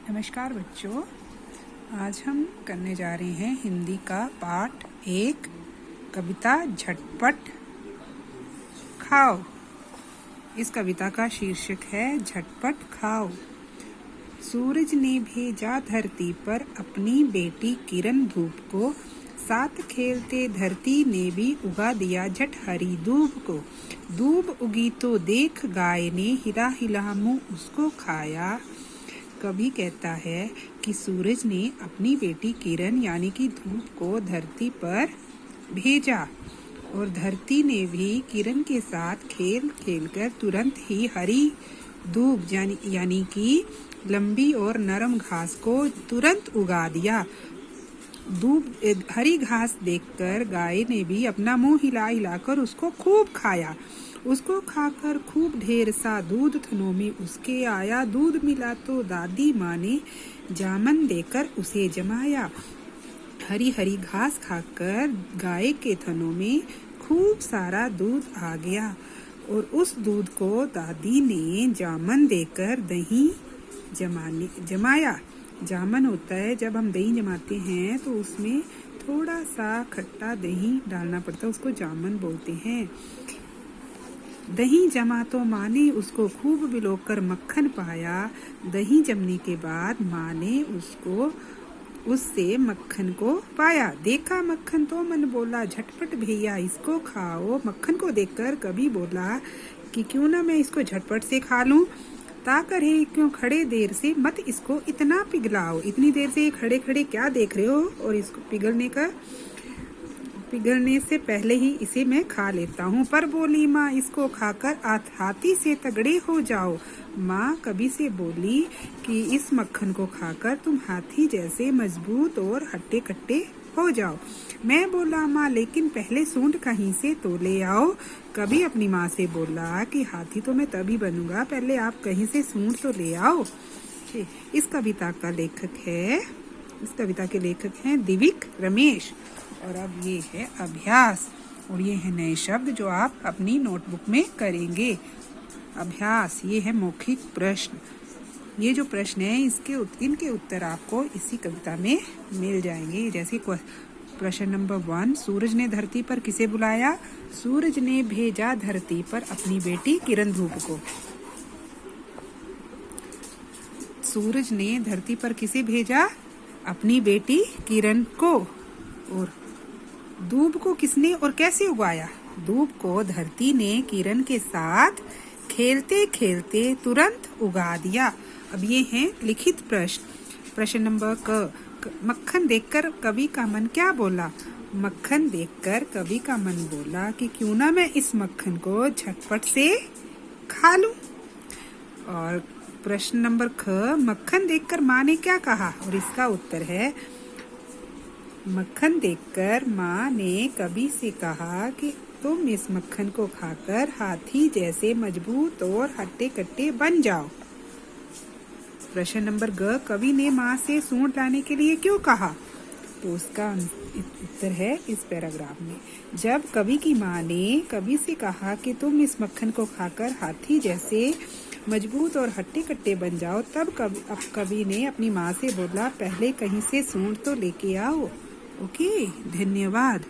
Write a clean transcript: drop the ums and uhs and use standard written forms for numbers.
नमस्कार बच्चों, आज हम करने जा रहे हैं हिंदी का पाठ 1 कविता झटपट खाओ। इस कविता का शीर्षक है झटपट खाओ। सूरज ने भेजा धरती पर अपनी बेटी किरण धूप को, साथ खेलते धरती ने भी उगा दिया झट हरी दूब को। दूब उगी तो देख गाय ने हिला हिला मुँह उसको खाया। कवि कहता है कि सूरज ने अपनी बेटी किरण यानी कि धूप को धरती पर भेजा और धरती ने भी किरण के साथ खेल खेलकर तुरंत ही हरी दूब यानी कि लंबी और नरम घास को तुरंत उगा दिया। दूब हरी घास देखकर गाय ने भी अपना मुंह हिला हिलाकर उसको खूब खाया। उसको खाकर खूब ढेर सा दूध थनों में उसके आया। दूध मिला तो दादी माँ ने जामन देकर उसे जमाया। हरी हरी घास खाकर गाय के थनों में खूब सारा दूध आ गया और उस दूध को दादी ने जामन देकर दही जमाया। जामन होता है जब हम दही जमाते हैं तो उसमें थोड़ा सा खट्टा दही डालना पड़ता है, उसको जामन बोलते हैं। दही जमा तो माँ ने उसको खूब बिलोकर मक्खन पाया। दही जमने के बाद माँ ने उससे मक्खन को पाया। देखा मक्खन तो मन बोला झटपट भैया इसको खाओ। मक्खन को देखकर कवि बोला कि क्यों ना मैं इसको झटपट से खा लूं। ताकर है क्यों खड़े देर से मत इसको इतना पिघलाओ। इतनी देर से खड़े खड़े क्या देख रहे हो, और इसको पिघलने से पहले ही इसे मैं खा लेता हूँ। पर बोली माँ इसको खाकर हाथी से तगड़े हो जाओ। माँ कवि से बोली कि इस मक्खन को खाकर तुम हाथी जैसे मजबूत और हट्टे कट्टे हो जाओ। मैं बोला माँ लेकिन पहले सूंड कहीं से तो ले आओ। कभी अपनी माँ से बोला कि हाथी तो मैं तभी बनूंगा, पहले आप कहीं से सूंड तो ले आओ। इस कविता के लेखक हैं दिविक रमेश। और अब ये है अभ्यास और ये है नए शब्द जो आप अपनी नोटबुक में करेंगे। अभ्यास ये है मौखिक प्रश्न। ये जो प्रश्न है इनके उत्तर आपको इसी कविता में मिल जाएंगे। जैसे प्रश्न नंबर 1, सूरज ने धरती पर किसे बुलाया? सूरज ने भेजा धरती पर अपनी बेटी किरण धूप को। सूरज ने धरती पर किसे भेजा? अपनी बेटी किरण को। और दूब को किसने और कैसे उगाया? दूब को धरती ने किरण के साथ खेलते खेलते तुरंत उगा दिया। अब ये हैं लिखित प्रश्न। प्रश्न नंबर क, मक्खन देखकर कवि का मन क्या बोला? मक्खन देखकर कवि का मन बोला कि क्यों ना मैं इस मक्खन को झटपट से खा लूं। और प्रश्न नंबर ख, मक्खन देखकर माँ ने क्या कहा? और इसका उत्तर है मक्खन देखकर माँ ने कवि से कहा कि तुम इस मक्खन को खाकर हाथी जैसे मजबूत और हट्टे कट्टे बन जाओ। प्रश्न नंबर ग, कवि ने माँ से सूंड लाने के लिए क्यों कहा? तो उसका उत्तर है इस पैराग्राफ में। जब कवि की माँ ने कवि से कहा कि तुम इस मक्खन को खाकर हाथी जैसे मजबूत और हट्टे कट्टे बन जाओ, तब कवि ने अपनी माँ से बोला पहले कहीं से सूंड तो लेके आओ। ओके, धन्यवाद।